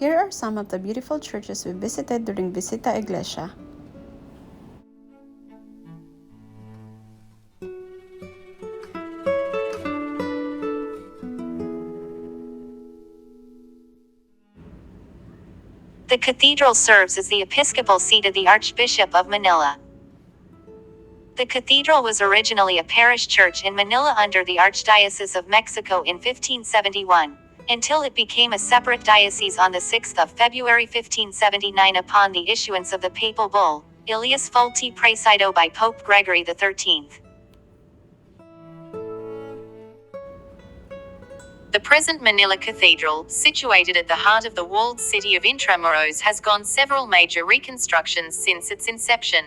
Here are some of the beautiful churches we visited during Visita Iglesia. The cathedral serves as the episcopal seat of the Archbishop of Manila. The cathedral was originally a parish church in Manila under the Archdiocese of Mexico in 1571, until it became a separate diocese on the 6th of February 1579 upon the issuance of the papal bull, Ilias Fulti Praesido by Pope Gregory XIII. The present Manila Cathedral, situated at the heart of the walled city of Intramuros, has gone several major reconstructions since its inception.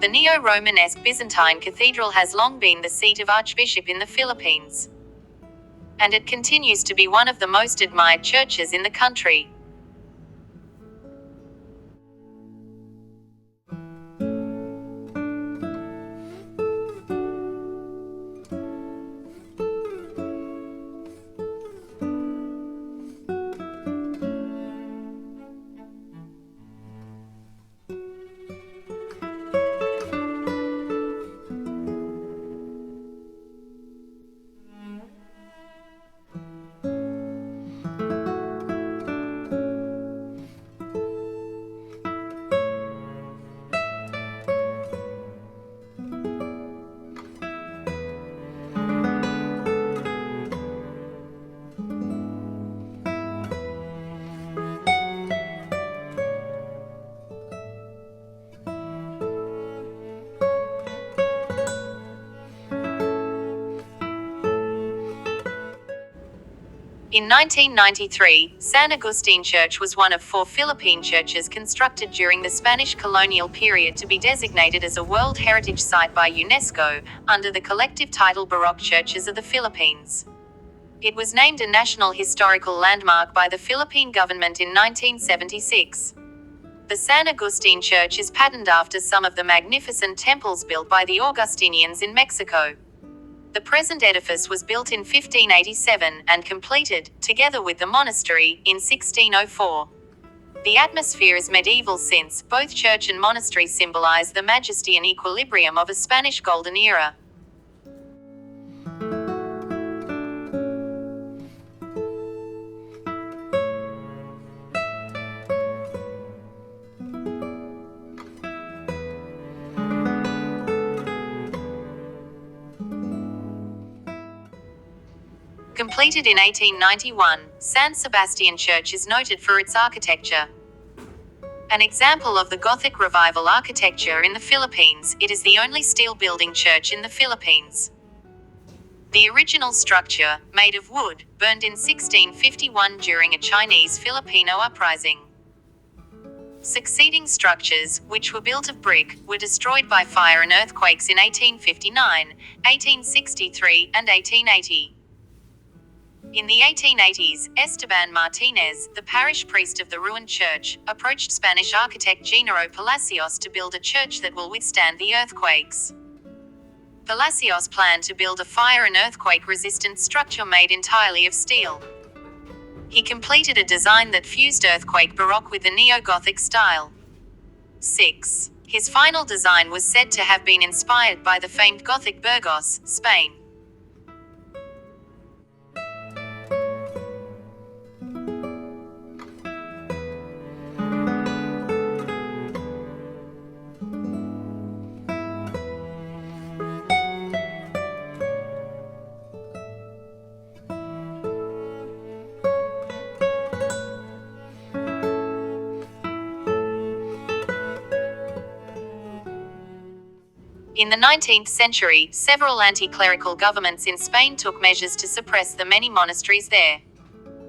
The neo-Romanesque Byzantine cathedral has long been the seat of Archbishop in the Philippines, and it continues to be one of the most admired churches in the country. In 1993, San Agustin Church was one of 4 Philippine churches constructed during the Spanish colonial period to be designated as a World Heritage Site by UNESCO, under the collective title Baroque Churches of the Philippines. It was named a National Historical Landmark by the Philippine government in 1976. The San Agustin Church is patterned after some of the magnificent temples built by the Augustinians in Mexico. The present edifice was built in 1587 and completed, together with the monastery, in 1604. The atmosphere is medieval since both church and monastery symbolize the majesty and equilibrium of a Spanish golden era. Completed in 1891, San Sebastian Church is noted for its architecture. An example of the Gothic Revival architecture in the Philippines, it is the only steel building church in the Philippines. The original structure, made of wood, burned in 1651 during a Chinese-Filipino uprising. Succeeding structures, which were built of brick, were destroyed by fire and earthquakes in 1859, 1863, and 1880. In the 1880s, Esteban Martinez, the parish priest of the ruined church, approached Spanish architect Genaro Palacios to build a church that will withstand the earthquakes. Palacios planned to build a fire and earthquake-resistant structure made entirely of steel. He completed a design that fused earthquake Baroque with the neo-Gothic style. 6. His final design was said to have been inspired by the famed Gothic Burgos, Spain. In the 19th century, several anti-clerical governments in Spain took measures to suppress the many monasteries there.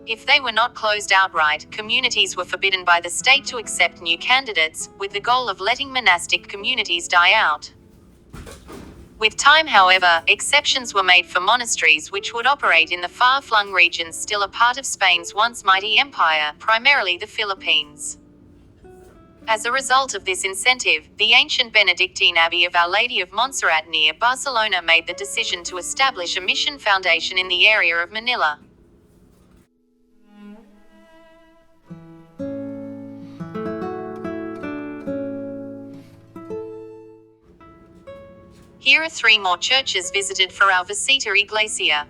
If they were not closed outright, communities were forbidden by the state to accept new candidates, with the goal of letting monastic communities die out. With time, however, exceptions were made for monasteries which would operate in the far-flung regions still a part of Spain's once mighty empire, primarily the Philippines. As a result of this incentive, the ancient Benedictine Abbey of Our Lady of Montserrat near Barcelona made the decision to establish a mission foundation in the area of Manila. Here are 3 more churches visited for our Visita Iglesia.